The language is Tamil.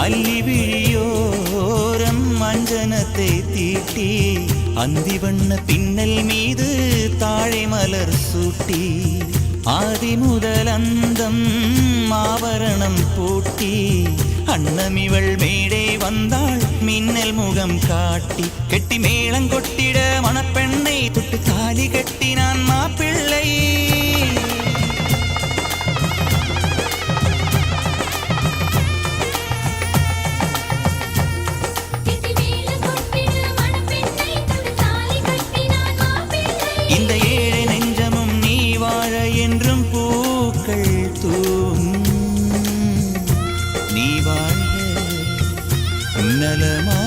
அல்லி விழியோரம் அஞ்சனத்தை தீட்டி அந்தி வண்ண பின்னல் மீது தாழை மலர் சூட்டி ஆதி முதல் அந்தம் ஆபரணம் பூட்டி அன்னமிவள் மேடை வந்தாள் மின்னல் முகம் காட்டி கெட்டி மேளங்கொட்டிட மணப்பெண்ணை தொட்டு தாலி கட்டினான் மாப்பிள்ளை இந்த ஏழை நெஞ்சமும் நீ வாழ என்றும் பூக்கள் தூவும் நீ வாழ நலமா